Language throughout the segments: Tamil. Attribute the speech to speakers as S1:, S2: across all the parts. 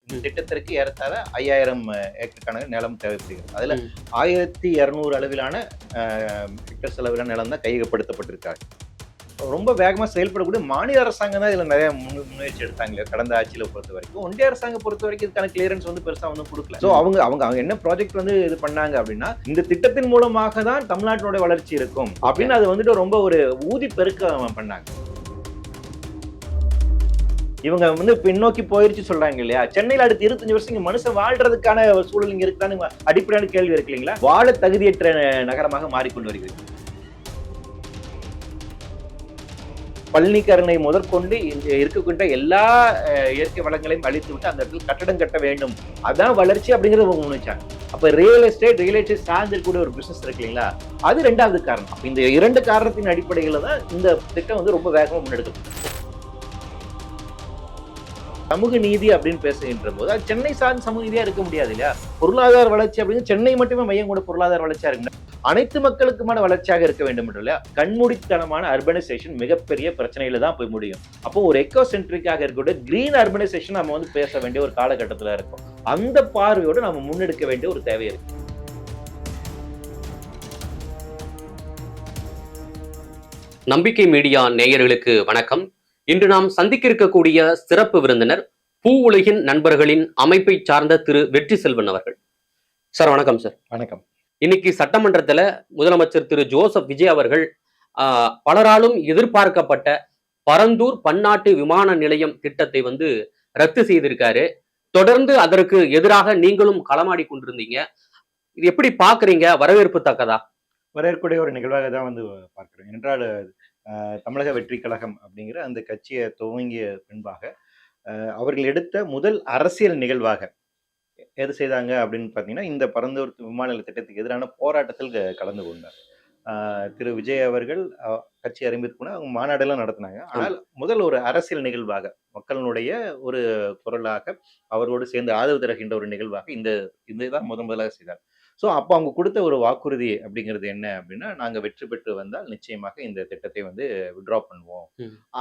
S1: இந்த திட்டத்திற்கு ஏறத்தாழ 5000 ஏக்கர் கணக்கு நிலம் தேவைப்படுகிறது. அதுல 1200 அளவிலான ஹெக்டர்ஸ் அளவிலான நிலம் தான் கையகப்படுத்தப்பட்டிருக்காங்க. ரொம்ப வேகமா செயல்படக்கூடிய மாநில அரசாங்கம் தான் இதுல நிறைய முயற்சி எடுத்தாங்க கடந்த ஆட்சியில பொறுத்த வரைக்கும். ஒன்றிய அரசாங்கம் பொறுத்த வரைக்கும் இதுக்கான கிளியரன்ஸ் வந்து பெருசா வந்து கொடுக்கல. சோ அவங்க அவங்க அவங்க என்ன ப்ராஜெக்ட் வந்து இது பண்ணாங்க அப்படின்னா, இந்த திட்டத்தின் மூலமாக தான் தமிழ்நாட்டினோட வளர்ச்சி இருக்கும் அப்படின்னு அது வந்துட்டு ரொம்ப ஒரு ஊதி பெருக்க பண்ணாங்க. இவங்க வந்து பின்னோக்கி போயிருச்சு சொல்றாங்க இல்லையா? சென்னையில அடுத்து 25 வருஷம் இங்க மனுஷன் வாழ்றதுக்கான சூழல் இங்க இருக்குதான்னு அடிப்படையான கேள்வி இருக்கு இல்லைங்களா? வாழ தகுதியற்ற நகரமாக மாறிக்கொண்டு வருகிறது. பள்ளிக்கரணை முதற்கொண்டு இருக்கக்கூடிய எல்லா இயற்கை வளங்களையும் அழித்து விட்டு அந்த இடத்துல கட்டடம் கட்ட வேண்டும், அதான் வளர்ச்சி அப்படிங்கறத முன்னிச்சாங்க. அப்ப ரியல் எஸ்டேட் சார்ந்து கூட ஒரு பிசினஸ் இருக்கு இல்லைங்களா? அது ரெண்டாவது காரணம். அப்ப இந்த இரண்டு காரணத்தின் அடிப்படையில தான் இந்த திட்டம் வந்து ரொம்ப வேகமா முன்னெடுக்கப்பட்டது. சமூக நீதி அப்படின்னு பேசுகின்ற போது அது சென்னை சார்ந்த சமூக நீதியா இருக்க முடியாது இல்லையா? பொருளாதார வளர்ச்சி அப்படின்னு சென்னை மட்டுமே மையம் கூட பொருளாதார வளர்ச்சியா இருக்கு. அனைத்து மக்களுக்குமான வளர்ச்சியாக இருக்க வேண்டும் இல்லையா? கண்மூடித்தனமான அர்பனைசேஷன் மிகப்பெரிய பிரச்சனையில தான் போய் முடியும். அப்போ ஒரு எக்கோ சென்ட்ரிக்காக இருக்கக்கூடிய கிரீன் அர்பனைசேஷன் நம்ம வந்து பேச வேண்டிய ஒரு காலகட்டத்துல இருக்கும். அந்த பார்வையோடு நம்ம முன்னெடுக்க வேண்டிய ஒரு தேவை இருக்கு.
S2: நம்பிக்கை மீடியா நேயர்களுக்கு வணக்கம். இன்று நாம் சந்திக்க இருக்கக்கூடிய சிறப்பு விருந்தினர் பூ உலகின் நண்பர்களின் அமைப்பை சார்ந்த திரு வெற்றி செல்வன் அவர்கள். சார் வணக்கம். சார்
S1: வணக்கம்.
S2: இன்னைக்கு சட்டமன்றத்துல முதலமைச்சர் திரு ஜோசப் விஜய் அவர்கள் பலராலும் எதிர்பார்க்கப்பட்ட பரந்தூர் பன்னாட்டு விமான நிலையம் திட்டத்தை வந்து ரத்து செய்திருக்காரு. தொடர்ந்து அதற்கு எதிராக நீங்களும் களமாடி கொண்டிருந்தீங்க. இது எப்படி பாக்குறீங்க? வரவேற்பு தக்கதா?
S1: வரவேற்கக்கூடிய ஒரு நிகழ்வாக தான் வந்து பார்க்கிறேன். என்றால் தமிழக வெற்றி கழகம் அப்படிங்கிற அந்த கட்சியை துவங்கிய பின்பாக அவர்கள் எடுத்த முதல் அரசியல் நிகழ்வாக எது செய்தாங்க அப்படின்னு பார்த்தீங்கன்னா, இந்த பரந்தூர் விமான நிலைய திட்டத்துக்கு எதிரான போராட்டத்தில் கலந்து கொண்டார். திரு விஜய் அவர்கள் கட்சி அறிவித்து அவங்க மாநாடெல்லாம் நடத்தினாங்க. ஆனால் முதல் ஒரு அரசியல் நிகழ்வாக மக்களுடைய ஒரு குரலாக அவரோடு சேர்ந்து ஆதரவு தருகின்ற ஒரு நிகழ்வாக இதுதான் முதலாக செய்தார். ஸோ அப்போ அவங்க கொடுத்த ஒரு வாக்குறுதி அப்படிங்கிறது என்ன அப்படின்னா, நாங்கள் வெற்றி பெற்று வந்தால் நிச்சயமாக இந்த திட்டத்தை வந்து வித்ட்ரா பண்ணுவோம்.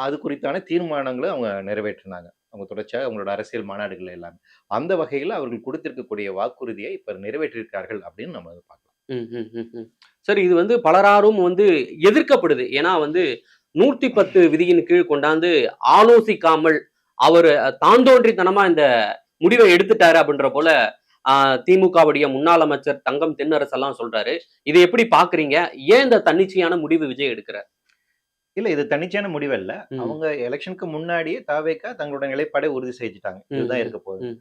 S1: அது குறித்தான தீர்மானங்களை அவங்க நிறைவேற்றினாங்க. அவங்க தொடர்ச்சியாக அவங்களோட அரசியல் மாநாடுகள் எல்லாமே அந்த வகையில் அவர்கள் கொடுத்திருக்கக்கூடிய வாக்குறுதியை இப்ப நிறைவேற்றிருக்கார்கள் அப்படின்னு நம்ம பார்க்கலாம்.
S2: சரி, இது வந்து பலராரும் வந்து எதிர்க்கப்படுது. ஏன்னா வந்து 110 விதியின் கீழ் கொண்டாந்து ஆலோசிக்காமல் அவர் தாந்தோன்றித்தனமா இந்த முடிவை எடுத்துட்டாரு அப்படின்ற போல திமுகவுடைய முன்னாள் அமைச்சர் தங்கம் தென்னரசு எல்லாம் சொல்றாரு. இதை எப்படி பாக்குறீங்க? ஏன் இந்த தன்னிச்சையான முடிவு விஜய் எடுக்கிறார்?
S1: இல்ல, இது தன்னிச்சையான முடிவு இல்ல. அவங்க எலெக்ஷனுக்கு முன்னாடியே தாவேகா தங்களோட நிலைப்பாடை உறுதி செஞ்சுட்டாங்க. இதுதான் இருக்க போகுது.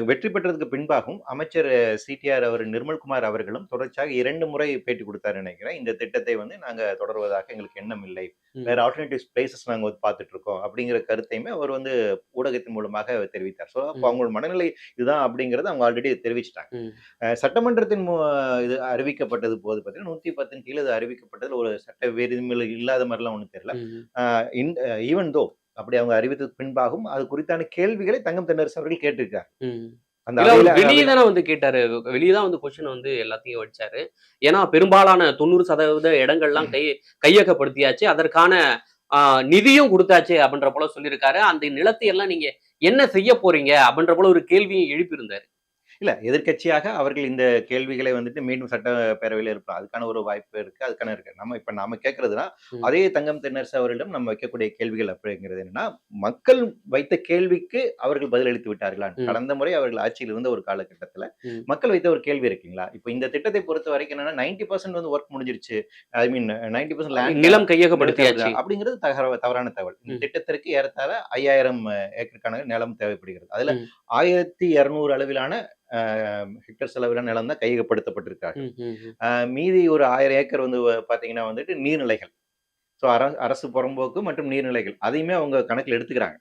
S1: வெற்றி பெற்றதுக்கு பின்பாகவும் அமைச்சர் சிடிஆர் அவர் நிர்மல்குமார் அவர்களும் தொடர்ச்சியாக 2 முறை பேட்டி கொடுத்தாரு நினைக்கிறேன். இந்த திட்டத்தை வந்து நாங்க தொடர்வதாக எங்களுக்கு எண்ணம் இல்லை, வேற ஆல்டர்னேட்டிவ் பிளேசஸ் நாங்க வந்து பார்த்துட்டு இருக்கோம் அப்படிங்கிற கருத்தையுமே அவர் வந்து ஊடகத்தின் மூலமாக தெரிவித்தார். ஸோ அப்போ அவங்களோட மனநிலை இதுதான் அப்படிங்கறத அவங்க ஆல்ரெடி தெரிவிச்சிட்டாங்க. சட்டமன்றத்தின் இது அறிவிக்கப்பட்டது போது பார்த்தீங்கன்னா 110 கீழே இது அறிவிக்கப்பட்டதுல ஒரு சட்ட விதிமுறை இல்லாத மாதிரிலாம் ஒன்றும் தெரியல. ஈவன் தோ அப்படி அவங்க அறிவித்ததுக்கு பின்பாகவும் அது குறித்தான கேள்விகளை தங்கம் தென்னரசு அவர்கள் கேட்டிருக்காரு.
S2: வெளியேதானே வந்து கேட்டாரு. வெளியேதான் வந்து கொஸ்டின் வந்து எல்லாத்தையும் வச்சாரு. ஏன்னா பெரும்பாலான 90% இடங்கள்லாம் கையகப்படுத்தியாச்சு, அதற்கான நிதியும் கொடுத்தாச்சு அப்படின்ற போல சொல்லியிருக்காரு. அந்த நிலத்தை எல்லாம் நீங்க என்ன செய்ய போறீங்க அப்படின்ற போல ஒரு கேள்வியை எழுப்பியிருந்தாரு.
S1: இல்ல, எதிர்கட்சியாக அவர்கள் இந்த கேள்விகளை வந்துட்டு மீண்டும் சட்டப்பேரவையில் இருப்பாங்க. அதுக்கான ஒரு வாய்ப்பு இருக்கு, அதுக்கான இருக்கு. நாம கேட்கறதுனா அதே தங்கம் தென்னரசு அவர்களிடம் நம்ம வைக்கக்கூடிய கேள்விகள் அப்படிங்கிறது என்னன்னா, மக்கள் வைத்த கேள்விக்கு அவர்கள் பதிலளித்து விட்டார்களா? கடந்த முறை அவர்கள் ஆட்சியில் இருந்த ஒரு காலகட்டத்துல மக்கள் வைத்த ஒரு கேள்வி இருக்குங்களா? இப்ப இந்த திட்டத்தை பொறுத்த வரைக்கும் என்னன்னா 90% வந்து ஒர்க் முடிஞ்சிருச்சு, ஐ மீன் 90%
S2: நிலம் கையகப்படுத்தியாச்சு
S1: அப்படிங்கிறது தவறான தகவல். இந்த திட்டத்திற்கு ஏறத்தாழ 5000 ஏக்கர் கணக்கு நிலம் தேவைப்படுகிறது. அதுல 1200 அளவிலான ஹெக்டர்ஸ் அளவிலான நிலம் தான் கையகப்படுத்தப்பட்டிருக்காங்க. மீதி ஒரு 1000 ஏக்கர் வந்து பாத்தீங்கன்னா வந்துட்டு நீர்நிலைகள். ஸோ அரசு புறம்போக்கு மற்றும் நீர்நிலைகள் அதையுமே அவங்க கணக்கில் எடுத்துக்கிறாங்க.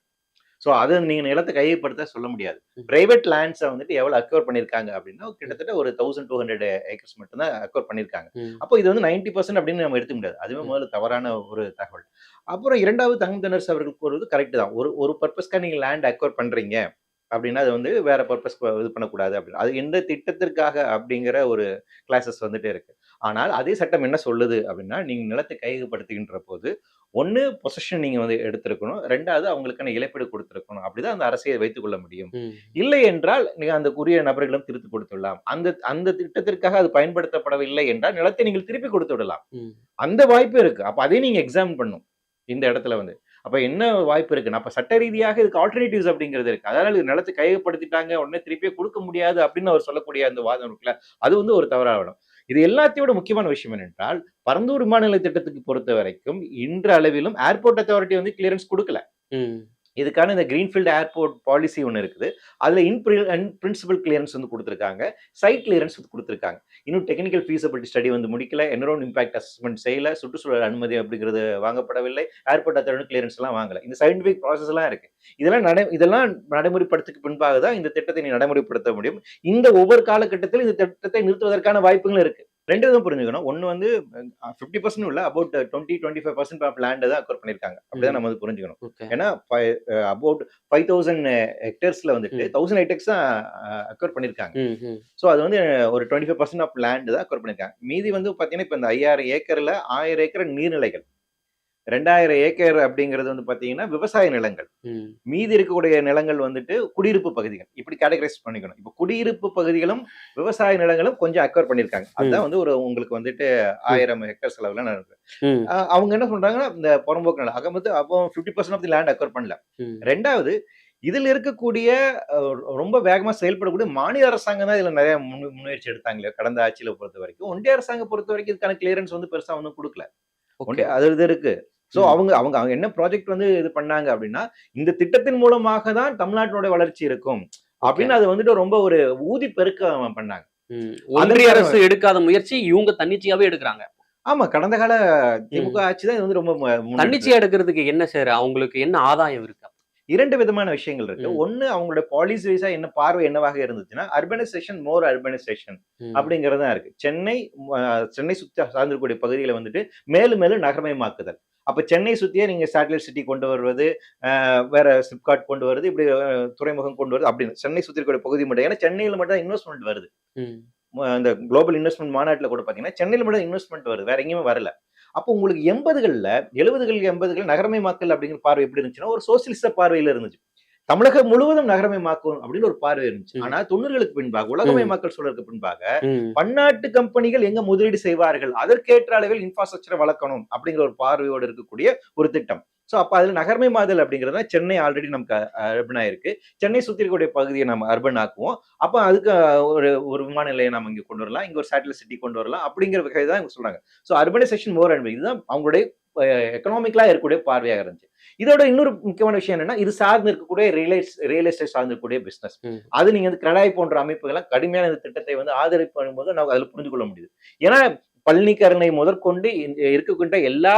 S1: ஸோ அதை நீங்க நிலத்தை கையகப்படுத்த சொல்ல முடியாது. பிரைவேட் லேண்ட்ஸை வந்துட்டு எவ்வளவு அக்வயர் பண்ணிருக்காங்க அப்படின்னா கிட்டத்தட்ட ஒரு 1200 ஏக்கர்ஸ் மட்டும் தான் அக்வயர் பண்ணிருக்காங்க. அப்போ இது வந்து 90% அப்படின்னு நம்ம எடுத்துக்க முடியாது. அதுவே முதல்ல தவறான ஒரு தகவல். அப்புறம் இரண்டாவது தங்கம் தென்னரசு அவர்கள் கூறுவது கரெக்ட் தான். ஒரு பர்பஸ்க்காக நீங்க லேண்ட் அக்வயர் பண்றீங்க அப்படின்னா அது வந்து வேற பர்பஸ் இது பண்ணக்கூடாது அப்படின்னு, அது எந்த திட்டத்திற்காக அப்படிங்கிற ஒரு கிளாஸஸ் வந்துட்டே இருக்கு. ஆனால் அதே சட்டம் என்ன சொல்லுது அப்படின்னா, நீங்க நிலத்தை கையகப்படுத்துகின்ற போது ஒண்ணு பொசஷன் நீங்க வந்து எடுத்திருக்கணும். 2வது அவங்களுக்கான இழப்பீடு குடுத்திருக்கணும். அப்படிதான் அந்த அரசை வைத்துக் கொள்ள முடியும்.
S2: ம்.
S1: இல்லை என்றால் நீங்க அந்த உரிய நபர்களிடம் திருப்பி கொடுத்துவிடலாம். அந்த அந்த திட்டத்திற்காக அது பயன்படுத்தப்படவில்லை என்றால் நிலத்தை நீங்கள் திருப்பி கொடுத்து விடலாம்.
S2: ம்.
S1: அந்த வாய்ப்பு இருக்கு. அப்ப அதையும் நீங்க எக்ஸாமின் பண்ணணும். இந்த இடத்துல வந்து. அப்ப என்ன வாய்ப்பு இருக்குன்னா, அப்ப சட்ட ரீதியாக இதுக்கு ஆல்டர்னேட்டிவ்ஸ் அப்படிங்கிறது இருக்கு. அதனால இது நிலத்த கையகப்படுத்திட்டாங்க, உடனே திருப்பியே குடுக்க முடியாது அப்படின்னு அவர் சொல்லக்கூடிய அந்த வாதம் இருக்குல்ல, அது வந்து ஒரு தவறா விடும். இது எல்லாத்தையும் விட முக்கியமான விஷயம் என்னென்றால், பரந்தூர் விமான நிலைய திட்டத்துக்கு பொறுத்தவரைக்கும், இன்று அளவிலும் ஏர்போர்ட் அத்தாரிட்டி வந்து கிளியரன்ஸ் குடுக்கல.
S2: ம்.
S1: இதுக்கான இந்த கிரீன்ஃபீல்ட் ஏர்போர்ட் பாலிசி ஒண்ணு இருக்குது. அதுல இன் பிரின்சிபல் கிளியரன்ஸ் வந்து குடுத்திருக்காங்க. சைட் கிளியரன்ஸ் வந்து குடுத்திருக்காங்க. இன்னும் டெக்னிக்கல் ஃபீஸிபிலிட்டி ஸ்டடி வந்து முடிக்கல. என்விரான்மென்ட் இம்பாக்ட் அசஸ்மென்ட் செய்யல. சுற்றுச்சூழல் அனுமதி அப்படிங்கிறது வாங்கப்படவில்லை. ஏர்போர்ட் அத்தாரிட்டி கிளியரன்ஸ் எல்லாம் வாங்கல. இந்த சயின்டிபிக் ப்ராசஸ் எல்லாம் இருக்கு. இதெல்லாம் நடைமுறைப்படுத்துக்கு பின்பாக தான் இந்த திட்டத்தை நீ நடைமுறைப்படுத்த முடியும். இந்த ஒவ்வொரு காலகட்டத்திலும் இந்த திட்டத்தை நிறுத்துவதற்கான வாய்ப்புகளும் இருக்கு. 2 விதம் புரிஞ்சுக்கணும். ஒண்ணு வந்து 50% இல்ல அபௌட் 20, 25% ஆஃப் லேண்ட் தான் அக்வயர் பண்ணியிருக்காங்க. அப்படிதான்
S2: ம்.
S1: நம்ம வந்து புரிஞ்சுக்கணும்.
S2: ஓகே.
S1: ஏன்னா அபௌட் 5000 ஹெக்டேர்ஸ்ல வந்துட்டு
S2: ம்.
S1: 1000 ஹெக்டேர்ஸ் தான் அக்வயர் பண்ணியிருக்காங்க.
S2: ம். ம்.
S1: ஸோ அது வந்து ஒரு 25% ஆஃப் லேண்ட் தான் அக்வயர் பண்ணியிருக்காங்க. மீதி வந்து பார்த்தீங்கன்னா, இப்ப இந்த 5000 ஏக்கர்ல 1000 ஏக்கர் நீர்நிலைகள். 2000 ஏக்கர் அப்படிங்கிறது வந்து பார்த்தீங்கன்னா, விவசாய நிலங்கள்.
S2: ம்.
S1: மீதி இருக்கக்கூடிய நிலங்கள் வந்துட்டு குடியிருப்பு பகுதிகள். இப்படி கேட்டகரைஸ் பண்ணிக்கணும். இப்ப குடியிருப்பு பகுதிகளும், விவசாய நிலங்களும் கொஞ்சம் அக்வயர் பண்ணியிருக்காங்க. அதுதான்
S2: ம்.
S1: வந்து உங்களுக்கு வந்துட்டு
S2: ம்.
S1: 1000 ஹெக்டேர்ஸ் அளவுல நடக்குது.
S2: ம்.
S1: அவங்க என்ன சொல்றாங்கன்னா, இந்த புறம்போக்கு நிலம். அப்போ 50% ஆஃப் தி லேண்ட் அக்வயர் பண்ணல.
S2: ம்.
S1: 2வது இதில இருக்கக்கூடிய அ ரொம்ப வேகமா செயல்படக்கூடிய மாநில அரசாங்கம் தான் இதுல நெறைய முன்முயற்சி எடுத்தாங்களே, கடந்த ஆட்சியில பொறுத்தவரைக்கும். ஒன்றிய அரசாங்கம் பொறுத்தவரைக்கும் இதுக்கான கிளியரன்ஸ் வந்து பெருசா ஒண்ணும் குடுக்கல.
S2: ஓகே.
S1: அது இது இருக்கு. சோ
S2: ம்.
S1: அவங்க அவங்க அவங்க என்ன ப்ராஜெக்ட் வந்து இது பண்ணாங்க அப்படின்னா, இந்த திட்டத்தின் மூலமாக தான் தமிழ்நாட்டினுடைய வளர்ச்சி இருக்கும்.
S2: ஓகே.
S1: அப்படின்னு அது வந்துட்டு ரொம்ப ஒரு ஊதி பெருக்க பண்ணாங்க.
S2: ம். ஒன்றிய
S1: அதற்கான
S2: அரசு எடுக்காத முயற்சி இவங்க தன்னிச்சையாவே எடுக்குறாங்க.
S1: ஆமா கடந்த கால திமுக
S2: ம்.
S1: ஆட்சி தான் இது வந்து ரொம்ப முன்னெடுத்தது.
S2: தன்னிச்சையா எடுக்கிறதுக்கு என்ன சார்? அவங்களுக்கு என்ன ஆதாயம் இருக்கு?
S1: 2 விதமான விஷயங்கள் இருக்கு.
S2: ம்.
S1: ஒண்ணு அவங்களோட பாலிசி வைஸா என்ன பார்வை என்னவாக இருந்துச்சுன்னா, அர்பனைசேஷன் மோர் அர்பனைசேஷன்
S2: ம்.
S1: அப்படிங்கிறது தான் இருக்கு. சென்னை சுத்தி சார்ந்திருக்கக்கூடிய பகுதிகளை வந்துட்டு மேலும் மேலும் நகரமயமாக்குதல். அப்ப சென்னை சுத்தியே நீங்க சேட்டலைட் சிட்டி கொண்டு வருவது, வேற சிப்காட் கொண்டு வருது, இப்படி துறைமுகம் கொண்டு வருது அப்படின்னு. சென்னை சுத்தி இருக்கக்கூடிய பகுதி மட்டும். ஏன்னா சென்னையில மட்டும் தான் இன்வெஸ்ட்மென்ட் வருது.
S2: ம்.
S1: இந்த குளோபல் இன்வெஸ்ட்மென்ட் மாநாட்டுல கூட பாத்தீங்கன்னா, சென்னையில மட்டும் இன்வெஸ்ட்மென்ட் வருது. வேற எங்கேயுமே வரல. அப்போ உங்களுக்கு 80கள்ல 70கள் 80கள் நகரமயமாக்கல் அப்படிங்கிற பார்வை எப்படி இருந்துச்சுன்னா, ஒரு சோசியலிச பார்வையில இருந்துச்சு. தமிழகம் முழுவதும் நகரமயமாக்கும் அப்படின்னு ஒரு பார்வை இருந்துச்சு.
S2: ம்.
S1: ஆனா 90களுக்கு பின்பாக,
S2: ம்.
S1: உலகமயமாக்கல் சொல்றதுக்கு பின்பாக,
S2: ம்.
S1: பன்னாட்டு கம்பெனிகள் எங்க முதலீடு செய்வார்கள், அதற்கேற்ற அளவில் இன்ஃப்ராஸ்ட்ரக்சரை வளர்க்கணும் அப்படிங்கிற ஒரு பார்வையோடு இருக்கக்கூடிய ஒரு திட்டம். சோ அப்ப அதுல நகரமயமாதல் அப்படிங்கிறது சென்னை ஆல்ரெடி நமக்கு அர்பன் ஆயிருக்கு. சென்னை சுத்தி இருக்கக்கூடிய பகுதியை நம்ம அர்பன் ஆக்குவோம். அப்ப அதுக்கு ஒரு ஒரு விமான நிலையம் நம்ம இங்க கொண்டு வரலாம். இங்க ஒரு சேட்டலைட் சிட்டி கொண்டு வரலாம். அப்படிங்கிற வகை தான் இவங்க சொல்றாங்க. சோ அர்பனைசேஷன் மோர் அண்ட் இதுதான் அவங்களுடைய எக்கனாமிக்கலா இருக்கக்கூடிய பார்வையாக இருந்துச்சு. இதோட இன்னொரு முக்கியமான விஷயம் என்னன்னா, இது சார்ந்து இருக்கக்கூடிய ரியல் எஸ்டேட் சார்ந்து இருக்கக்கூடிய பிசினஸ்.
S2: ம்.
S1: அது நீங்க வந்து கிரடாய் போன்ற அமைப்புகள் கடுமையான இந்த திட்டத்தை வந்து ஆதரிப்பு பண்ணும்போது நம்ம அதுல புரிந்து கொள்ள முடியுது. ஏன்னா பள்ளிக்கரணை முதற்கொண்டு இருக்கின்ற எல்லா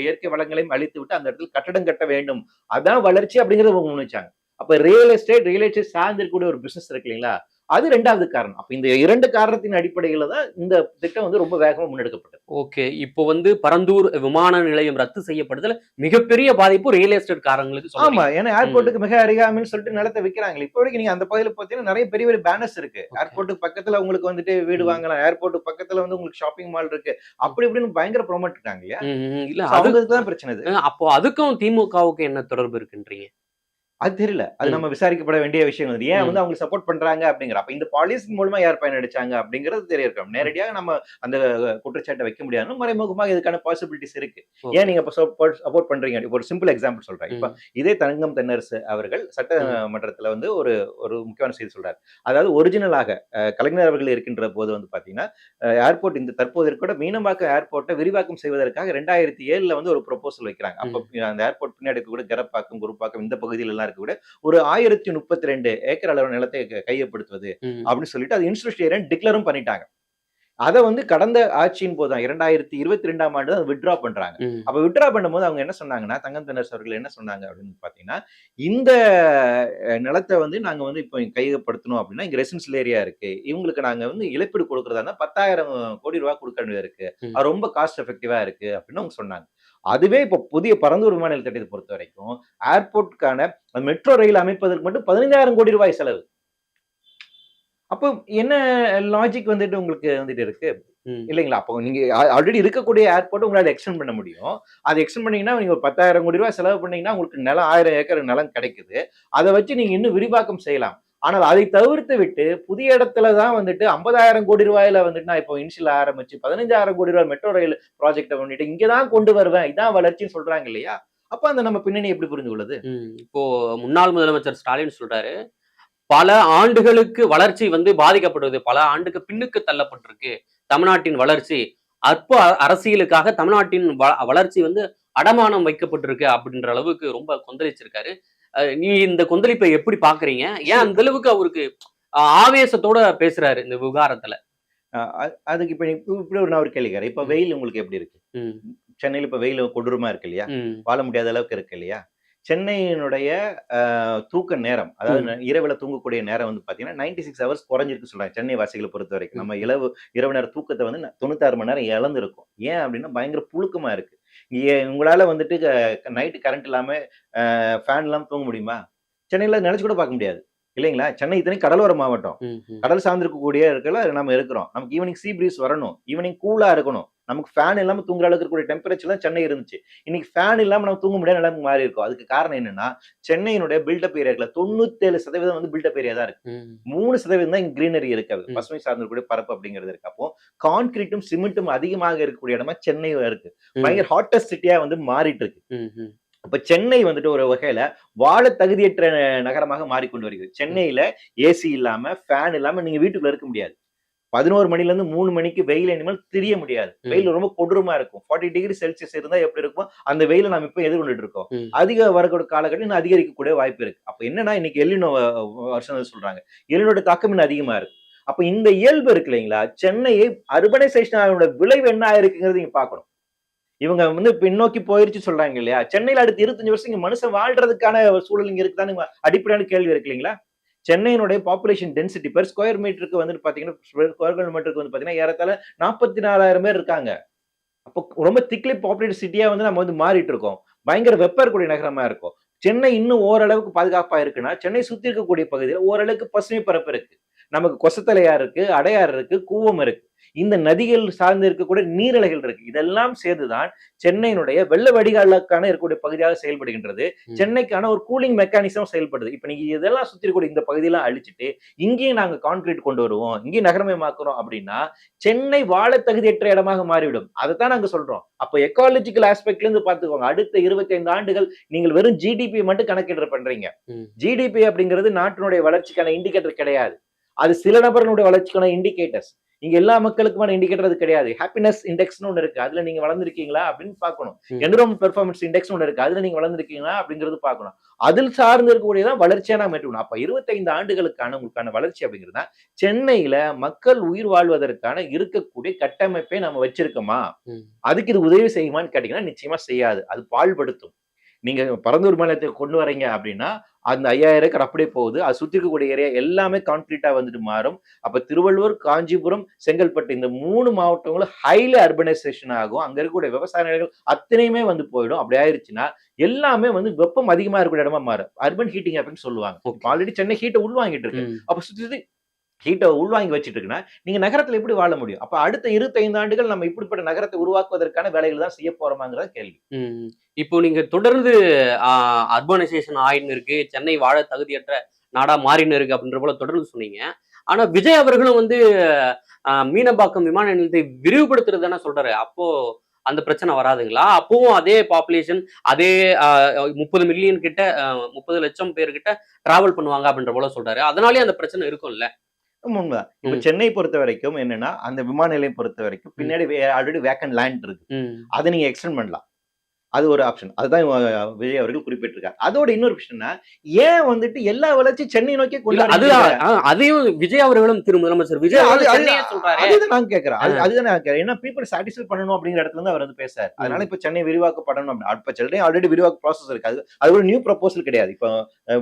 S1: இயற்கை வளங்களையும் அழித்து விட்டு அந்த இடத்துல கட்டடம் கட்ட வேண்டும். அதான் வளர்ச்சி அப்படிங்கறத அவங்க முன்வைச்சாங்க. அப்ப ரியல் எஸ்டேட் சார்ந்து இருக்கக்கூடிய ஒரு பிசினஸ் இருக்கு இல்லைங்களா? அது 2வது காரணம். அப்ப இந்த 2 காரணத்தின் அடிப்படையில தான் இந்த திட்டம் வந்து ரொம்ப வேகமா முன்னெடுக்கப்பட்டது.
S2: ஓகே. இப்போ வந்து பரந்தூர் விமான நிலையம் ரத்து செய்யப்படுதல மிகப்பெரிய பாதிப்பு ரியல் எஸ்டேட் காரங்களுக்கு
S1: ஆமா.
S2: சொல்றீங்க.
S1: ஏன்னா
S2: ம்.
S1: ஏர்போர்ட்டுக்கு மிக அருகாமைன்னு சொல்லிட்டு நிலத்த விக்கிறாங்களே. இப்ப வரைக்கும் நீங்க அந்த பகுதியில பார்த்தீங்கன்னா, நெறைய பெரிய பெரிய பேனர்ஸ் இருக்கு.
S2: ஓகே.
S1: ஏர்போர்ட்டுக்கு பக்கத்துல உங்களுக்கு வந்துட்டு வீடு
S2: ம்.
S1: வாங்கலாம். ஏர்போர்ட்டுக்கு பக்கத்துல வந்து உங்களுக்கு ஷாப்பிங் மால் இருக்கு.
S2: ம்.
S1: அப்படி இப்படின்னு பயங்கர ப்ரமோட் இருக்காங்க இல்லையா?
S2: ம். ம். இல்ல
S1: சோ
S2: அது
S1: அவங்களுக்கு தான் பிரச்சனை இது.
S2: அப்போ அதுக்கும் திமுகவுக்கு என்ன தொடர்பு இருக்குன்றீங்க?
S1: அது தெரியல. அது
S2: ம்.
S1: நம்ம விசாரிக்கப்பட வேண்டிய விஷயம் வந்து. ஏன் வந்து
S2: ம்.
S1: அவங்க சப்போர்ட் பண்றாங்க அப்படிங்கிற. அப்ப இந்த பாலிசி மூலமா யார் பயனடைச்சாங்க அப்படிங்கிறது தெரியணும்.
S2: ம்.
S1: நேரடியாக நம்ம அந்த குற்றச்சாட்டை வைக்க முடியாது. மறைமுகமாக இதுக்கான பாசிபிலிட்டிஸ் இருக்கு.
S2: ஓகே.
S1: ஏன் நீங்க இப்ப சப்போர்ட் பண்றீங்க? இப்ப ஒரு சிம்பிள் எக்ஸாம்பிள் சொல்றேன். இப்ப
S2: ம்.
S1: இதே தங்கம் தென்னரசு அவர்கள்
S2: ம்.
S1: சட்டமன்றத்துல வந்து ஒரு ஒரு முக்கியமான செய்தி சொல்றாரு. அதாவது ஒரிஜினலாக கலைஞர் அவர்கள் இருக்கின்ற போது வந்து பாத்தீங்கன்னா, ஏர்போர்ட் இந்த தற்போது இருக்கக்கூடிய மீனம்பாக்கம் ஏர்போர்ட்டை விரிவாக்கம் செய்வதற்காக 2007ல வந்து ஒரு ப்ரொபோசல் வைக்கிறாங்க. அப்ப
S2: ம்.
S1: அந்த ஏர்போர்ட் பின்னாடி இருக்கக்கூடிய கரப்பாக்கம், குருப்பாக்கம் இந்த பகுதியில எல்லாம் இருக்கக்கூடிய ஒரு 1032 ஏக்கர் அளவு நிலத்தை கையப்படுத்துவது
S2: ம்.
S1: அப்படின்னு சொல்லிட்டு அது இன்ஸ்டிடியூஷன் ஏரியா டிக்ளரும் பண்ணிட்டாங்க. அத வந்து கடந்த ஆட்சியின் போது தான் 2022ஆம் ஆண்டு தான் வித்ட்ரா பண்றாங்க.
S2: ம்.
S1: அப்ப வித்ட்ரா பண்ணும்போது அவங்க என்ன சொன்னாங்கன்னா, தங்கம் தென்னரசு அவர்கள் என்ன சொன்னாங்க அப்படின்னு பார்த்தீங்கன்னா, இந்த நிலத்த வந்து நாங்க வந்து இப்ப கையகப்படுத்தணும் அப்படின்னா, இங்க ரெசிடென்ஷியல் ஏரியா இருக்கு. இவங்களுக்கு நாங்க வந்து இழப்பீடு கொடுக்கிறதா இருந்தா 10,000 கோடி ரூபாய் கொடுக்க வேண்டியது இருக்கு.
S2: ம்.
S1: அது ரொம்ப காஸ்ட் எஃபெக்டிவா இருக்கு அப்படின்னு அவங்க சொன்னாங்க. அதுவே இப்ப புதிய பரந்தூர் விமான நிலைய திட்டத்தை பொறுத்தவரைக்கும், ஏர்போர்ட்க்கான மெட்ரோ ரயில் அமைப்பதற்கு மட்டும் 15,000 கோடி ரூபாய் செலவு. அப்போ என்ன லாஜிக் வந்துட்டு உங்களுக்கு வந்துட்டு இருக்கு
S2: ம்.
S1: இல்லைங்களா? அப்போ நீங்க ஆல்ரெடி இருக்கக்கூடிய ஏர்போர்ட் உங்களால எக்ஸ்டெண்ட் பண்ண முடியும். அது எக்ஸ்டெண்ட் பண்ணீங்கன்னா, நீங்க ஒரு ரூ. 10,000 செலவு பண்ணீங்கன்னா, உங்களுக்கு நிலம் 1000 ஏக்கர் நிலம் கிடைக்குது. அத வச்சு நீங்க இன்னும் விரிவாக்கம் செய்யலாம். ஆனால் அதை தவிர்த்து விட்டு, புதிய இடத்துல தான் வந்துட்டு ரூ. 50,000 வந்துட்டு நான் இப்போ இனிஷியல் ஆரம்பிச்சு ரூ. 15,000 மெட்ரோ ரயில் ப்ராஜெக்ட்ட பண்ணிட்டு, இங்க தான் கொண்டு வருவேன். இதான் வளர்ச்சின்னு சொல்றாங்க இல்லையா? அப்ப அந்த நம்ம பின்னணி எப்படி புரிந்து கொள்ளுது?
S2: இப்போ முன்னாள் முதலமைச்சர் ஸ்டாலின் சொல்றாரு, பல ஆண்டுகளுக்கு வளர்ச்சி வந்து பாதிக்கப்படுவது. பல ஆண்டுக்கு பின்னுக்கு தள்ளப்பட்டிருக்கு. தமிழ்நாட்டின் வளர்ச்சி. அற்ப அரசியலுக்காக தமிழ்நாட்டின் வளர்ச்சி வந்து அடமானம் வைக்கப்பட்டிருக்கு அப்படின்ற அளவுக்கு ரொம்ப கொந்தளிச்சிருக்காரு. நீ இந்த கொந்தளிப்பை எப்படி பார்க்குறீங்க? ஏன் அந்த அளவுக்கு அவருக்கு ஆவேசத்தோட பேசுறாரு இந்த விவகாரத்துல?
S1: அ அ அதுக்கு இப்ப இப்படி நான் ஒரு கேள்வி கேட்கிறேன். இப்ப
S2: ம்,
S1: வெயில் உங்களுக்கு எப்படி இருக்கு?
S2: ம்,
S1: சென்னையில இப்ப வெயில் கொடூரமா இருக்கு இல்லையா?
S2: ம்,
S1: வாழ முடியாத அளவுக்கு இருக்கு இல்லையா? சென்னையினுடைய தூக்க நேரம், அதாவது
S2: ம்,
S1: இரவுல தூங்கக்கூடிய நேரம் வந்து பார்த்தீங்கன்னா, 96 ஹவர்ஸ் குறைஞ்சிருக்கு சொல்றாங்க. சென்னை வாசிகள பொறுத்தவரைக்கும்.
S2: ம்,
S1: நம்ம இரவு நேர தூக்கத்த வந்து 96 மணி நேரம் இழந்திருக்கோம். ஏன் அப்டின்னா, பயங்கர புழுக்கமா இருக்கு. உங்களால வந்துட்டு நைட் கரண்ட் இல்லாம ஃபேன் இல்லாம தூங்க முடியுமா? சென்னையில நெனச்சு கூட பார்க்க முடியாது. இல்லைங்களா? சென்னை இத்தனைக்கும் கடலோர மாவட்டம்.
S2: ம், ம்,
S1: கடல் சார்ந்திருக்கக்கூடிய இடத்துல நம்ம இருக்கிறோம். நமக்கு ஈவினிங் சீ பிரீஸ் வரணும். ஈவினிங் கூலா இருக்கணும். நமக்கு ஃபேன் இல்லாம தூங்குற அளவுக்கு இருக்கக்கூடிய டெம்பரேச்சர் தான் சென்னை இருந்துச்சு. இன்னைக்கு ஃபேன் இல்லாம நம்ம தூங்க முடியாத நிலைமைக்கு மாறி இருக்கோம். அதுக்கு காரணம் என்னன்னா, சென்னையினுடைய பில்டப் ஏரியாக்குள்ள 97% வந்து பில்டப் ஏரியா தான் இருக்கு.
S2: ம்,
S1: 3% தான் இங்க கிரீனரி இருக்கு.
S2: ம்,
S1: பசுமை சார்ந்திருக்கக்கூடிய பரப்பு அப்படிங்கிறது இருக்கு. அப்போ கான்கிரீட்டும், சிமெண்ட்டும் அதிகமாக இருக்கக்கூடிய இடமா சென்னை இருக்கு.
S2: ம்,
S1: பயங்கர ஹாட்டஸ்ட் சிட்டியா வந்து மாறிட்டு இருக்கு.
S2: ம், ம்,
S1: அப்ப சென்னை வந்துட்டு ஒரு வகையில வாழ தகுதியற்ற நகரமாக மாறிக்கொண்டு வருகிறது.
S2: ம்,
S1: சென்னையில ஏசி இல்லாம, ஃபேன் இல்லாம நீங்க வீட்டுக்குள்ள இருக்க முடியாது. 11 மணிலேருந்து 3 மணிக்கு வெயில் இனிமேல் திரிய முடியாது.
S2: ம்,
S1: வெயில் ரொம்ப கொடூரமா இருக்கும். 40°C இருந்தா எப்படி இருக்குமோ, அந்த வெயில நாம இப்ப எதிர்கொண்டுட்டு இருக்கோம்.
S2: ம்,
S1: அதிக வரக்கூடிய காலகட்டம் இன்னும் அதிகரிக்கக்கூடிய வாய்ப்பு இருக்கு. அப்ப என்னன்னா, இன்னைக்கு எல்னினோ வருஷம் சொல்றாங்க. எல்னினோட தாக்கம் இன்னும் அதிகமா இருக்கு. அப்ப இந்த இயல்பு இருக்கு இல்லைங்களா? சென்னையை அர்பனைசேஷன் ஆனதோட விளைவு என்ன ஆயிருக்குங்கிறத நீங்க பார்க்கணும். இவங்க வந்து பின்னோக்கி போயிருச்சு சொல்றாங்க இல்லையா? சென்னையில அடுத்து 25 வருஷம் இங்க மனுஷன் வாழ்றதுக்கான ஒரு சூழல் இங்க இருக்குதான்னு அடிப்படையான கேள்வி இருக்கு இல்லைங்களா? சென்னையினுடைய பாப்புலேஷன் டென்சிட்டி பெர் ஸ்கொயர் மீட்டருக்கு வந்துட்டு பாத்தீங்கன்னா, ஸ்கொயர் கிலோமீட்டருக்கு வந்து பாத்தீங்கன்னா, ஏறத்தாழ 44,000 பேர் இருக்காங்க. அப்போ ரொம்ப திக்லி பாப்புலேட்டட் சிட்டியா வந்து நம்ம வந்து மாறிட்டு இருக்கோம். பயங்கர வெப்பம் இருக்கக்கூடிய நகரமா இருக்கும். சென்னை இன்னும் ஓரளவுக்கு பாதுகாப்பா இருக்குன்னா, சென்னை சுத்தி இருக்கக்கூடிய பகுதியில ஓரளவுக்கு பசுமை பரப்பு இருக்கு. நமக்கு கொசத்தலையாறு இருக்கு, அடையாறு இருக்கு, கூவம் இருக்கு. இந்த நதிகள் சார்ந்து இருக்கக்கூடிய நீரலைகள் இருக்கு. இதெல்லாம் சேர்ந்துதான் சென்னையினுடைய வெள்ள வடிகாலுக்கான இருக்கக்கூடிய பகுதியாக செயல்படுகின்றது.
S2: ம்,
S1: சென்னைக்கான ஒரு கூலிங் மெக்கானிசம் செயல்படுது. இப்ப நீங்க இதெல்லாம் சுத்தி இருக்கக்கூடிய இந்த பகுதியெல்லாம் அழிச்சுட்டு, இங்கேயும் நாங்க கான்கிரீட் கொண்டு வருவோம், இங்கேயும் நகரமயமாக்குறோம் அப்படின்னா, சென்னை வாழ தகுதியற்ற இடமாக மாறிவிடும். அதத்தான் நாங்க சொல்றோம். அப்ப எக்காலஜிக்கல் ஆஸ்பெக்ட்ல இருந்து பார்த்துக்கோங்க. அடுத்த 25 ஆண்டுகள் நீங்கள் வெறும் ஜிடிபி மட்டும் கணக்கீடு பண்றீங்க.
S2: ம்,
S1: ஜிடிபி அப்படிங்கிறது நாட்டினுடைய வளர்ச்சிக்கான இண்டிகேட்டர் கிடையாது. அது சில நபர்களுடைய வளர்ச்சிக்கான இண்டிகேட்டர்ஸ். இங்க எல்லா மக்களுக்குமான இண்டிகேட்டர் அது கிடையாது. ஹாப்பினஸ் இண்டெக்ஸ்னு ஒண்ணு இருக்கு. அதுல நீங்க வளர்ந்திருக்கீங்களா அப்படின்னு பார்க்கணும்.
S2: ம்,
S1: என்விரான்மென்ட் பெர்ஃபார்மன்ஸ் இண்டெக்ஸ்னு ஒண்ணு இருக்கு. அதுல நீங்க வளர்ந்திருக்கீங்களா அப்படிங்கிறது பார்க்கணும். அதில் சார்ந்து இருக்கக்கூடியதான் வளர்ச்சியா நாம எடுக்கணும். அப்ப 25 ஆண்டுகளுக்கான உங்களுக்கான வளர்ச்சி அப்படிங்கிறது தான் சென்னையில மக்கள் உயிர் வாழ்வதற்கான இருக்கக்கூடிய கட்டமைப்பை நம்ம வச்சிருக்கோமா?
S2: ம்,
S1: அதுக்கு இது உதவி செய்யுமான்னு கேட்டீங்கன்னா, நிச்சயமா செய்யாது. அது பாழ்படுத்தும். நீங்க பரந்தூர் மாநிலத்துக்கு கொண்டு வரீங்க அப்படின்னா, அந்த 5000 ஏக்கர் அப்படியே போகுது. அது சுத்தி இருக்கக்கூடிய ஏரியா எல்லாமே கான்கிரீட்டா வந்துட்டு மாறும். அப்ப திருவள்ளூர், காஞ்சிபுரம், செங்கல்பட்டு இந்த 3 மாவட்டங்களும் ஹைலி அர்பனைசேஷன் ஆகும். அங்க இருக்கக்கூடிய விவசாய நிலங்கள் அத்தனையுமே வந்து போயிடும். அப்படி ஆயிருச்சுன்னா, எல்லாமே வந்து வெப்பம் அதிகமா இருக்கக்கூடிய இடமா மாறும். அர்பன் ஹீட்டிங் எஃபெக்ட்னு சொல்லுவாங்க. இப்ப
S2: ஓகே.
S1: ஆல்ரெடி சென்னை ஹீட்ட உள்வாங்கிட்டு இருக்கு.
S2: ம்.
S1: அப்ப சுத்தி சுத்தி ஹீட்ட உள்வாங்கி வச்சுட்டு இருக்குன்னா, நீங்க நகரத்துல எப்படி வாழ முடியும்? அப்ப அடுத்த 25 ஆண்டுகள் நம்ம இப்படிப்பட்ட நகரத்தை உருவாக்குவதற்கான வேலைகள் தான் செய்ய போறோமாங்கிறது கேள்வி.
S2: ம். இப்போ நீங்க தொடர்ந்து அ அர்பனைசேஷன் ஆயின்னு இருக்கு. சென்னை வாழ தகுதியற்ற நாடா மாறின்னு இருக்கு அப்படின்ற போல தொடர்ந்து சொன்னீங்க. ஆனா விஜய் அவர்களும் வந்து மீனம்பாக்கம் விமான நிலையத்தை விரிவுபடுத்துறது தானே சொல்றாரு. அப்போ அந்த பிரச்சனை வராதுங்களா? அப்பவும் அதே பாப்புலேஷன் அதே 30 மில்லியன் கிட்ட 30 லட்சம் பேர் கிட்ட டிராவல் பண்ணுவாங்க அப்படின்ற போல சொல்றாரு. அதனாலேயே அந்த பிரச்சனை இருக்கும்ல?
S1: உண்மதான். இப்ப
S2: ம்,
S1: சென்னை பொறுத்தவரைக்கும் என்னன்னா, அந்த விமான நிலையம் பொறுத்தவரைக்கும்
S2: ம்,
S1: பின்னாடி ஆல்ரெடி வேக்கன்ட் லேண்ட் இருக்கு.
S2: ம்.
S1: அத நீங்க எக்ஸ்டெண்ட் பண்ணலாம். அது ஒரு ஆப்ஷன். அதுதான் விஜய் அவர்கள் குறிப்பிட்டிருக்கார். அதோட இன்னொரு விஷயம்னா, ஏன் வந்துட்டு எல்லா வளர்ச்சியும் சென்னை நோக்கி கொண்டு
S2: இல்ல அதுதான்
S1: வரீங்க?
S2: அதையும் விஜய் அவர்களும் முதலமைச்சர்
S1: இல்ல
S2: விஜய்
S1: அது
S2: அவர்களும்
S1: அது
S2: சென்னையே சொல்றாரே.
S1: அதுதான் நான் கேட்கிறேன்.
S2: அ,
S1: அதுதான் நான் கேட்கிறேன். ஏன்னா பீப்பிள் சாட்டிஸ்ஃபை பண்ணணும் அப்படிங்கிற இடத்துல இருந்து அவர் வந்து பேசுறாரு. அதனால
S2: ம்,
S1: இப்ப சென்னை விரிவாக்கப்படணும் அப்படி. இப்ப சென்னை ஆல்ரெடி விரிவாக்க ப்ராசஸ் இருக்கு. அது ஒரு நியூ ப்ரொபோசல் கிடையாது. இப்ப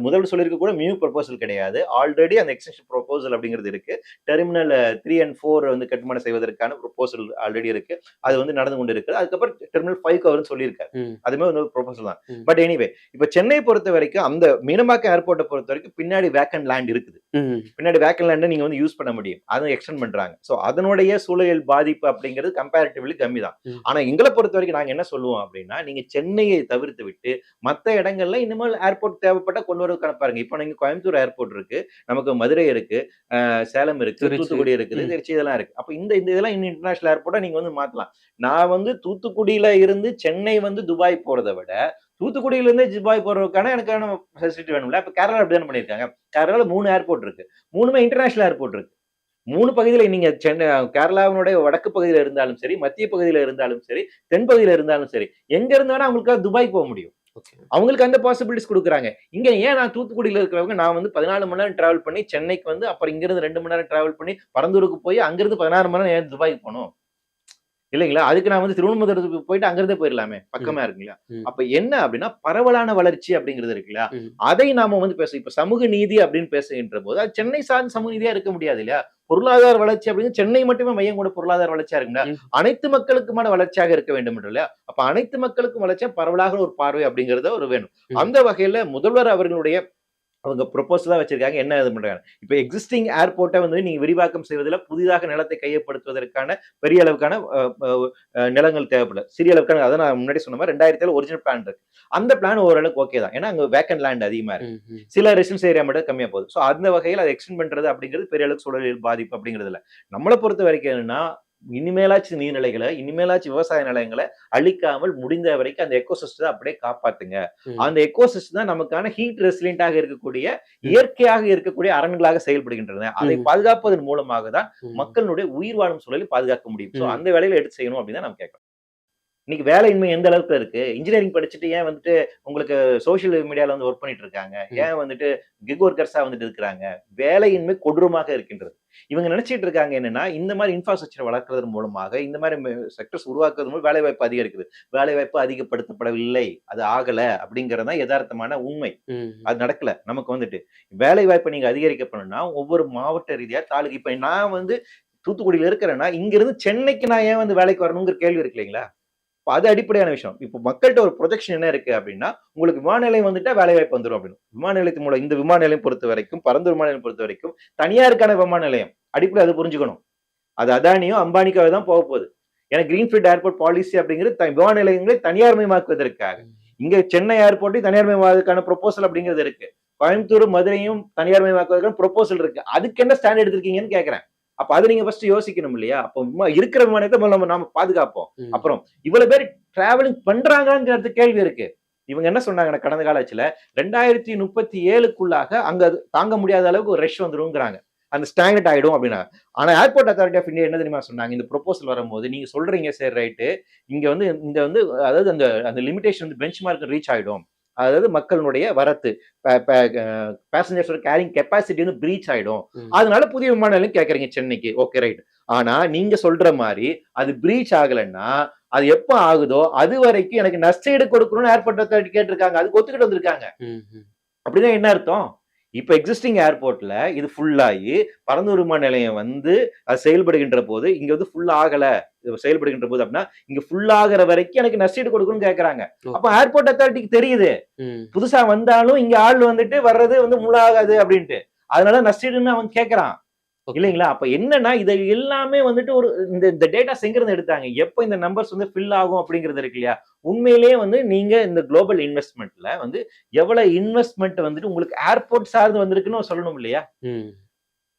S1: முதல்வர் சொல்லியிருக்க கூட நியூ ப்ரொபோசல் கிடையாது. ஆல்ரெடி அந்த எக்ஸ்டென்ஷன் ப்ரொபோசல் அப்படிங்கிறது இருக்கு. டெர்மினல் 3 அண்ட் 4 வந்து கட்டுமானம் செய்வதற்கான ப்ரொபோசல் ஆல்ரெடி இருக்கு. அது வந்து நடந்து கொண்டு இருக்கு. அதுக்கப்புறம் டெர்மினல் 5க்கு அவரும் சொல்லியிருக்காரு.
S2: ம்,
S1: அதுமே வந்து ப்ரொபோசல் தான்.
S2: ம்,
S1: பட் எனிவே இப்ப சென்னை பொறுத்த வரைக்கும் அந்த மீனம்பாக்கம் ஏர்போர்ட்ட பொறுத்த வரைக்கும் பின்னாடி வேக்கன்ட் லேண்ட் இருக்குது.
S2: ம்.
S1: பின்னாடி வேக்கன் லேண்டை நீங்க வந்து யூஸ் பண்ண முடியும். அதை எக்ஸ்டெண்ட் பண்றாங்க. ஸோ அதனுடைய சூழலியல் பாதிப்பு அப்படிங்கிறது கம்பேரிட்டிவ்லி கம்மி தான்.
S2: ம்.
S1: ஆனா எங்கள பொறுத்தவரைக்கும் நாங்க என்ன சொல்லுவோம் அப்படின்னா, நீங்க சென்னையை தவிர்த்து விட்டு மத்த இடங்கள்ல இனிமேல் ஏர்போர்ட் தேவைப்பட்டா கொண்டு வரதுக்கான பாருங்க. இப்ப நீங்க கோயம்புத்தூர் ஏர்போர்ட் இருக்கு, நமக்கு மதுரை இருக்கு, சேலம் இருக்கு,
S2: திருச்சி.
S1: தூத்துக்குடி இருக்குது,
S2: ம்.
S1: திருச்சி இதெல்லாம் இருக்கு. அப்ப இந்த இந்த இதெல்லாம் இன்னும் இன்டர்நேஷனல் ஏர்போர்ட்டா நீங்க வந்து மாத்தலாம். நான் வந்து தூத்துக்குடியில இருந்து சென்னை வந்து துபாய் போறத விட, தூத்துக்குடியில இருந்து துபாய் போறதுக்கான எனக்கான ஃபெசிலிட்டி வேணும்ல. இப்ப கேரளா அப்படிதானே பண்ணியிருக்காங்க. கேரளால 3 ஏர்போர்ட் இருக்கு. 3மே இன்டர்நேஷனல் ஏர்போர்ட் இருக்கு. 3 பகுதியில நீங்க கேரளாவினுடைய வடக்கு பகுதியில இருந்தாலும் சரி, மத்திய பகுதியில இருந்தாலும் சரி, தென் பகுதியில இருந்தாலும் சரி, எங்க இருந்து வேணா அவங்களுக்கு துபாய் போக முடியும்.
S2: ஓகே.
S1: அவங்களுக்கு அந்த பாசிபிலிட்டிஸ் குடுக்குறாங்க. இங்க ஏன் நான் தூத்துக்குடியில இருக்கிறவங்க நான் வந்து 14 மணி நேரம் டிராவல் பண்ணி சென்னைக்கு வந்து, அப்புறம் இங்கிருந்து 2 மணி நேரம் டிராவல் பண்ணி பரந்தூருக்கு போய் அங்கிருந்து 16 மணி நேரம் ஏன் துபாய்க்கு போணும்? இல்லைங்களா? அதுக்கு நான் வந்து திருவனந்தபுரத்துக்கு போயிட்டு அங்கிருந்தே போயிரலாமே.
S2: ம்.
S1: பக்கமா இருக்குங்களா?
S2: ம்.
S1: அப்ப என்ன அப்படின்னா, பரவலான வளர்ச்சி அப்படிங்கிறது இருக்கு இல்லையா?
S2: ம்.
S1: அதை நாம வந்து பேச இப்ப சமூக நீதி அப்படின்னு பேசுகின்ற போது, அது சென்னை சார்ந்த சமூக நீதியா இருக்க முடியாது இல்லையா? பொருளாதார வளர்ச்சி அப்படின்னு சென்னை மட்டுமே மையம் கொண்ட பொருளாதார வளர்ச்சியா இருக்குங்களா?
S2: ம்.
S1: அனைத்து மக்களுக்குமான வளர்ச்சியாக இருக்க வேண்டும் இல்லையா? அப்ப அனைத்து மக்களுக்கும் வளர்ச்சியா பரவலாக ஒரு பார்வை அப்படிங்கிறது ஒரு வேணும்.
S2: ம்.
S1: அந்த வகையில முதல்வர் அவர்களுடைய அவங்க ப்ரொபோசலா வச்சிருக்காங்க. என்ன இது பண்றாங்க? இப்ப எக்ஸிஸ்டிங் ஏர்போர்ட்ட வந்து நீங்க விரிவாக்கம் செய்வதில புதிதாக நிலத்தை கையப்படுத்துவதற்கான பெரிய அளவுக்கான நிலங்கள் தேவைப்படல. சிறிய அளவுக்கான அத நான் முன்னாடி சொன்ன மாரி 2007 ஒரிஜினல் பிளான் இருக்கு. அந்த பிளான் ஓரளவுக்கு ஓகே தான். ஏன்னா அங்க வேக்கன்ட் லேண்ட் அதிகமா இருக்கு.
S2: ம். ம்.
S1: சில ரெசிடென்ஸ் ஏரியா மட்டும் கம்மியா போகுது. சோ அந்த வகையில அத எக்ஸ்டெண்ட் பண்றது அப்படிங்கிறது பெரிய அளவுக்கு சூழலியல் பாதிப்பு அப்படிங்கிறது இல்ல. நம்மள பொறுத்த வரைக்கும் என்னன்னா, இனிமேலாச்சும் நீர்நிலைகள, இனிமேலாச்சும் விவசாய நிலங்கள அழிக்காமல் முடிந்த வரைக்கும் அந்த எக்கோசிஸ்டத்த அப்படியே காப்பாத்துங்க.
S2: ம்.
S1: அந்த எக்கோசிஸ்டம் தான் நமக்கான ஹீட் ரெசிலியன்ட்டாக இருக்கக்கூடிய,
S2: ம்.
S1: இயற்கையாக இருக்கக்கூடிய அரண்களாக செயல்படுகின்றன. அதை
S2: ம்.
S1: பாதுகாப்பதன் மூலமாக தான்
S2: ம்.
S1: மக்களுடைய உயிர் வாழும் சூழலை பாதுகாக்க முடியும். சோ
S2: ம்.
S1: அந்த வேலையில எடுத்து செய்யணும் அப்படின்னு தான் நம்ம கேட்கிறோம். இன்னைக்கு வேலையின்மை எந்த அளவுக்கு இருக்கு? இன்ஜினியரிங் படிச்சுட்டு ஏன் வந்துட்டு உங்களுக்கு சோசியல் மீடியால வந்து வொர்க் பண்ணிட்டு இருக்காங்க?
S2: ம்.
S1: ஏன் வந்துட்டு கிக் ஒர்க்கர்ஸா வந்துட்டு இருக்கிறாங்க? வேலையின்மை கொடூரமாக இருக்கின்றது. இவங்க நினைச்சிட்டு இருக்காங்க என்னன்னா, இந்த மாரி இன்ஃப்ராஸ்ட்ரக்சர் வளர்க்கறதன் மூலமாக, இந்த மாரி செக்டர்ஸ் உருவாக்குறது மூலம் வேலைவாய்ப்பு அதிகரிக்குது. வேலைவாய்ப்பு அதிகப்படுத்தப்படவில்லை. அது ஆகல அப்படிங்கிறது தான் எதார்த்தமான உண்மை.
S2: ம்.
S1: அது நடக்கல. நமக்கு வந்துட்டு வேலைவாய்ப்பை நீங்க அதிகரிக்க பண்ணணும்னா, ஒவ்வொரு மாவட்ட ரீதியா தாலுகா இப்ப நான் வந்து தூத்துக்குடியில இருக்கிறேன்னா, இங்கிருந்து சென்னைக்கு நான் ஏன் வந்து வேலைக்கு வரணுங்கிற கேள்வி இருக்கு இல்லைங்களா? இப்ப அது அடிப்படையான விஷயம். இப்ப மக்கள்ட்ட ஒரு ப்ரொஜெக்ஷன் என்ன இருக்கு அப்படின்னா, உங்களுக்கு விமான நிலையம் வந்துட்டா வேலைவாய்ப்பு வந்துரும் அப்படின்னு. விமான நிலையத்தின் மூலம் இந்த விமான நிலையம் பொறுத்தவரைக்கும், பரந்தூர் விமான நிலையம் பொறுத்தவரைக்கும் தனியாருக்கான விமான நிலையம். அடிப்படை அத புரிஞ்சுக்கணும். அது அதானியோ, அம்பானிக்கோ தான் போகப்போகுது. ஏன்னா கிரீன்ஃபீல்ட் ஏர்போர்ட் பாலிசி அப்படிங்கிறது விமான நிலையங்களை தனியார்மயமாக்குவதற்காக. இங்க சென்னை ஏர்போர்ட்டையும் தனியார்மயமாக்குவதற்கான ப்ரொபோசல் அப்படிங்கிறது இருக்கு. கோயம்புத்தூர், மதுரையும் தனியார்மயமாக்குவதற்கான ப்ரொபோசல் இருக்கு. அதுக்கு என்ன ஸ்டாண்ட் எடுத்திருக்கீங்கன்னு கேட்கிறேன். அப்ப அத நீங்க ஃபர்ஸ்ட் யோசிக்கணும் இல்லையா? அப்ப இருக்கிற விமானத்த முதல்ல நாம பாதுகாப்போம்.
S2: ம்.
S1: அப்புறம் இவ்வளவு பேர் டிராவலிங் பண்றாங்கங்கிறது கேள்வி இருக்கு. இவங்க என்ன சொன்னாங்கன்னா கடந்த கால ஆட்சியில 2037க்குள்ளாக அங்க அது தாங்க முடியாத அளவுக்கு ஒரு ரஷ் வந்துரும்ங்கறாங்க. அந்த ஸ்டாக்னட் ஆயிடும் அப்படின்னாங்க. ஆனா ஏர்போர்ட் அத்தாரிட்டி ஆஃப் இந்தியா என்ன தெரியுமா சொன்னாங்க? இந்த ப்ரொபோசல் வரும்போது நீங்க சொல்றீங்க சரி ரைட். இங்க வந்து இந்த வந்து அதாவது அந்த அந்த லிமிட்டேஷன் வந்து பெஞ்ச் மார்க் ரீச் ஆயிடும். அதாவது மக்களுடைய வரத்து பேசஞ்சர்ஸோட கேரிங் கெப்பாசிட்டி வந்து பிரீச் ஆயிடும்.
S2: ம்.
S1: அதனால புதிய விமான நிலையம் கேட்கறீங்க சென்னைக்கு. Okay right. ஆனா நீங்க சொல்ற மாரி அது பிரீச் ஆகலன்னா, அது எப்ப ஆகுதோ அது வரைக்கும் எனக்கு நஷ்டஈடு கொடுக்கணும்னு ஏர்போர்ட் அத்தாரிட்டி கேட்டிருக்காங்க. அதுக்கு ஒத்துக்கிட்டு வந்திருக்காங்க.
S2: ம். ம்.
S1: அப்படின்னா என்ன அர்த்தம்? இப்ப எக்ஸிஸ்டிங் ஏர்போர்ட்ல இது ஃபுல் ஆயி, பரந்தூர் விமான நிலையம் வந்து அது செயல்படுகின்ற போது, இங்க வந்து ஃபுல் ஆகல. இது செயல்படுகின்ற போது அப்படின்னா, இங்க ஃபுல் ஆகுற வரைக்கும் எனக்கு நஷ்டஈடு கொடுக்கணும்னு கேட்கறாங்க.
S2: ஓ.
S1: அப்ப ஏர்போர்ட் அத்தாரிட்டிக்கு தெரியுது.
S2: ம்.
S1: புதுசா வந்தாலும் இங்க ஆள் வந்துட்டு வர்றது வந்து முள்ளாகாது அப்படின்ட்டு. அதனால நஷ்டஈடுன்னு அவன் கேட்கறான்.
S2: ஓகே.
S1: இல்லைங்களா? அப்ப என்னன்னா, இது எல்லாமே வந்துட்டு ஒரு இந்த இந்த டேட்டாஸ் எங்கிருந்து எடுத்தாங்க? எப்ப இந்த நம்பர்ஸ் வந்து ஃபில் ஆகும் அப்படிங்கிறது இருக்கு இல்லையா? உண்மையிலேயே வந்து நீங்க இந்த குளோபல் இன்வெஸ்ட்மென்ட்ல வந்து எவ்வளவு இன்வெஸ்ட்மென்ட் வந்துட்டு உங்களுக்கு ஏர்போர்ட் சார்ந்து வந்திருக்குன்னு சொல்லணும் இல்லையா?
S2: ம்.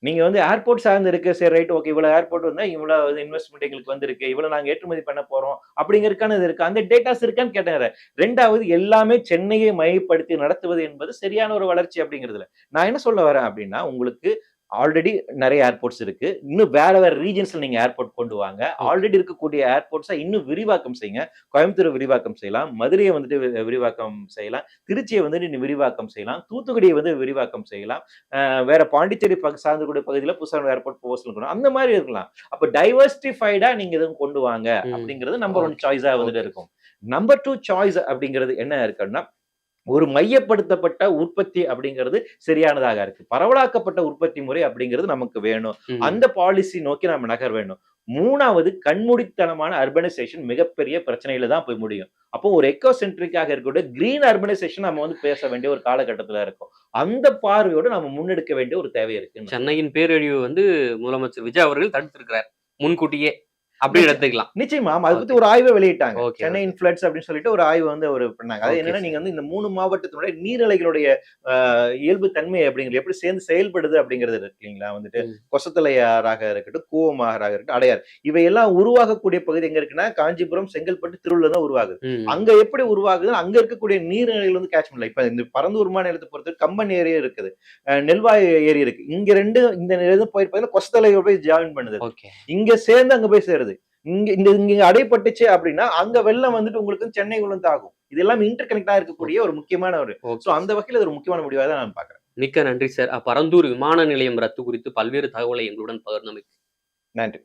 S1: நீங்க வந்து ஏர்போர்ட் சார்ந்து இருக்கு. சரி ரைட் ஓகே. இவ்வளவு ஏர்போர்ட் வந்தா இவ்வளவு இன்வெஸ்ட்மென்ட் எங்களுக்கு வந்திருக்கு. இவ்வளவு நாங்க ஏற்றுமதி பண்ண போறோம். அப்படிங்கறதுக்கான இது இருக்கு. அந்த டேட்டாஸ் இருக்கான்னு கேட்டேன். 2வது எல்லாமே சென்னையை மையப்படுத்தி நடத்துவது என்பது சரியான ஒரு வளர்ச்சி அப்படிங்கிறது இல்ல. நான் என்ன சொல்ல வரேன் அப்படின்னா, உங்களுக்கு ஆல்ரெடி நெறைய ஏர்போர்ட்ஸ் இருக்கு. இன்னும் வேற வேற ரீஜியன்ஸ்ல நீங்க ஏர்போர்ட் கொண்டு வாங்க.
S2: ஓகே.
S1: ஆல்ரெடி இருக்கக்கூடிய ஏர்போர்ட்ஸ இன்னும் விரிவாக்கம் செய்யுங்க. கோயம்புத்தூர விரிவாக்கம் செய்யலாம். மதுரைய வந்துட்டு விரிவாக்கம் செய்யலாம். திருச்சிய வந்துட்டு இன்னும் விரிவாக்கம் செய்யலாம். தூத்துக்குடிய வந்து விரிவாக்கம் செய்யலாம். வேற பாண்டிச்சேரி சார்ந்தக்கூடிய பகுதியில புதுசா ஏர்போர்ட் ப்ரொபோசல் இருக்கணும். அந்த மாரி இருக்கலாம். அப்ப டைவர்சிஃபைடா நீங்க எதுவும் கொண்டு வாங்க
S2: ம்.
S1: அப்படிங்கிறது நம்பர் 1
S2: ஓகே.
S1: சாய்ஸா வந்துட்டு
S2: ஓகே.
S1: இருக்கும். நம்பர் 2 சாய்ஸ் அப்படிங்கிறது என்ன இருக்குன்னா, ஒரு மையப்படுத்தப்பட்ட உற்பத்தி அப்படிங்கிறது சரியானதாக இருக்கு. பரவலாக்கப்பட்ட உற்பத்தி முறை அப்படிங்கிறது நமக்கு வேணும்.
S2: ம்.
S1: அந்த பாலிசி நோக்கி நம்ம நகர வேண்டும். மூணாவது கண்மூடித்தனமான அர்பனைசேஷன் மிகப்பெரிய பிரச்சனையில தான் போய் முடியும். அப்போ ஒரு எக்கோ சென்ட்ரிக்காக இருக்கக்கூடிய கிரீன் அர்பனைசேஷன் நம்ம வந்து பேச வேண்டிய ஒரு காலகட்டத்துல இருக்கோம். அந்த பார்வையோட நம்ம முன்னெடுக்க வேண்டிய ஒரு தேவை இருக்கு.
S2: சென்னையின் பேரழிவு வந்து முதலமைச்சர் விஜய் அவர்கள் தடுத்திருக்கிறார் முன்கூட்டியே அப்படி எடுத்துக்கலாம்.
S1: நிச்சயமா. அத பத்தி ஒரு ஆய்வே வெளியிட்டாங்க.
S2: ஓகே,
S1: சென்னை ஃப்ளட்ஸ் அப்படின்னு சொல்லிட்டு ஒரு ஆய்வு வந்து ஒரு பண்ணாங்க. அது
S2: ஓகே
S1: என்னன்னா,
S2: சார்.
S1: நீங்க வந்து இந்த 3 மாவட்டத்தினுடைய நீர்நிலைகளுடைய இயல்பு தன்மை அப்படிங்கிறது எப்படி சேர்ந்து செயல்படுது அப்படிங்கிறது இருக்கு இல்லைங்களா? வந்துட்டு
S2: ம்,
S1: கொசத்தலை ஆறாக இருக்கட்டும், கூவம் ஆறாக இருக்கட்டும், அடையார். இவையெல்லாம் உருவாகக்கூடிய பகுதி எங்க இருக்குன்னா, காஞ்சிபுரம், செங்கல்பட்டு, திருவள்ளூர் தான் உருவாகுது.
S2: ம்.
S1: அங்க எப்படி உருவாகுதுன்னா, அங்க இருக்கக்கூடிய நீர்நிலைகள் வந்து கேட்ச் பண்ணல. இப்ப இந்த பரந்தூர் விமான நிலையத்தை பொறுத்தவரை கம்பன் ஏரி இருக்குது. நெல்வாய் ஏரி இருக்கு. இங்க 2 இந்த இது போய் பார்த்தீங்கன்னா கொசத்தலையோட போய் ஜாயின் பண்ணுது.
S2: ஓகே.
S1: இங்க சேர்ந்து அங்க போய் சேருது. இங்க அடைப்பட்டுச்சு அப்படின்னா, அங்க வெள்ளம் வந்துட்டு உங்களுக்கு சென்னைக்குள்ள தாக்கும். இது எல்லாமே இன்டர் கனெக்டா இருக்கக்கூடிய ஒரு முக்கியமான ஒரு சோ
S2: ஓகே.
S1: அந்த வகையில அது ஒரு முக்கியமான முடிவா தான் நான் பார்க்கிறேன்.
S2: மிக்க நன்றி சார். பரந்தூர் விமான நிலையம் ரத்து குறித்து பல்வேறு தகவலை எங்களுடன் பகிர்ந்தமைக்கு.
S1: நன்றி.